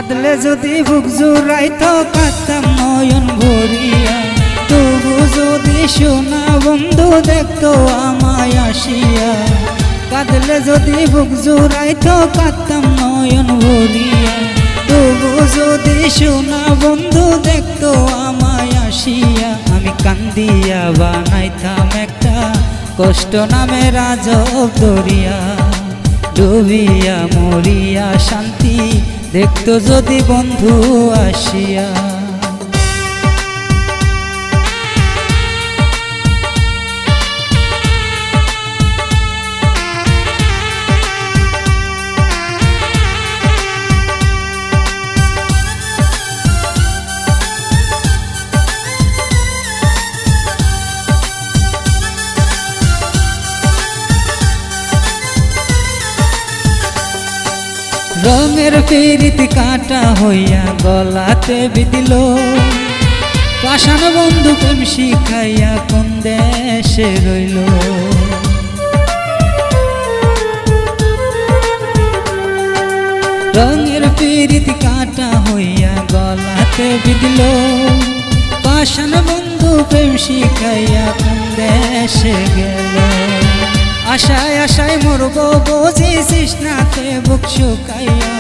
কাঁদলে যদি বুক জুড়াইতো কাঁদতাম নয়ন ভরিয়া, তবু যদি সোনা বন্ধু দেখতো আমায় আসিয়া। কাঁদলে যদি বুক জুড়াইতো কাঁদতাম নয়ন ভরিয়া, তবু যদি সোনা বন্ধু দেখতো আমায় আসিয়া। আমি কান্দিয়া বানাইতাম একটা কষ্ট নামে রাজব দরিয়া, ডুবিয়া মরিয়া শান্তি দেখতো যদি বন্ধু আসিয়া। রঙের পিরিতি কাটা হইয়া গলাতে বিদিল, পাষাণ বন্ধু প্রেম শিখাইয়া কোন দেশে রইল। রঙের পিরিতি কাটা হইয়া গলাতে বিদিল, পাষাণ বন্ধু প্রেম শিখাইয়া কোন দেশে গেল। আশায় আশায় মরব বুঝেছিস নাতে বুক শুকাইয়া,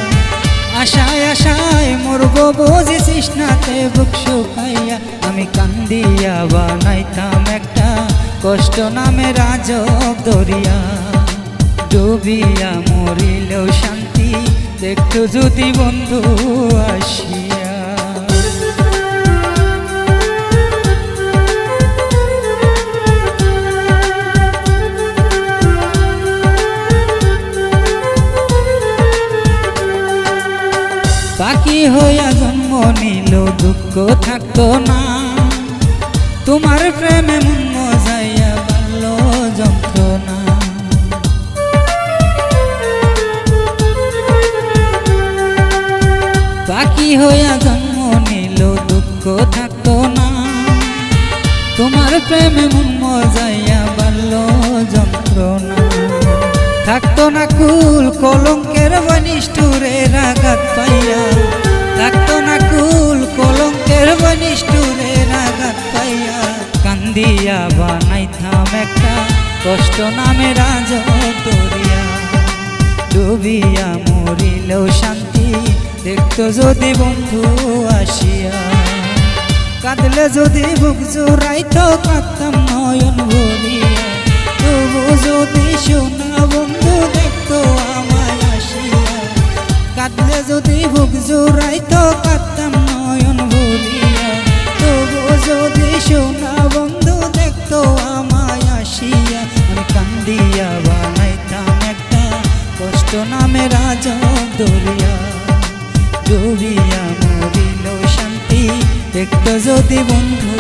আশায় আশায় মরব বুঝেছিস নাতে বুক শুকাইয়া। আমি কান্দিয়া বানাইতাম একটা কষ্ট নামে রাজব দরিয়া, ডুবিয়া মরিলেও শান্তি দেখতো যদি বন্ধু আসিয়া। পাখি হইয়া জন্ম নিল দুঃখ থাকতো না, তোমার প্রেমে মন মজাইয়া বাড়ল যন্ত্রণা। পাখি হইয়া জন্ম নিল দুঃখ থাকতো না, তোমার প্রেমে মন মজাইয়া বাড়ল যন্ত্রণা। থাকতো না কুল কলঙ্কের বনিষ্ঠুরের আঘাত পাইয়া, থাকতো না কুল কলঙ্কের বনিষ্ঠুরের আঘাত পাইয়া। কান্দিয়া বানাইতাম একটা কষ্ট নামে রাজব দরিয়া, ডুবিয়া মরিলেও শান্তি দেখতো যদি বন্ধু আসিয়া। কাঁদলে যদি বুক জুড়াইতো কাঁদতাম নয়ন ভরিয়া, তবু যদি সোনা বন্ধু দেখতো আমায় আসিয়া। কাঁদলে যদি বুক জুড়াইতো কাঁদতাম নয়ন ভরিয়া, তবু যদি সোনা বন্ধু দেখতো আমায় আসিয়া। আমি কান্দিয়া বানাইতাম একটা কষ্ট নামে রাজব দরিয়া, ডুবিয়া মরিলেও শান্তি দেখতো যদি বন্ধু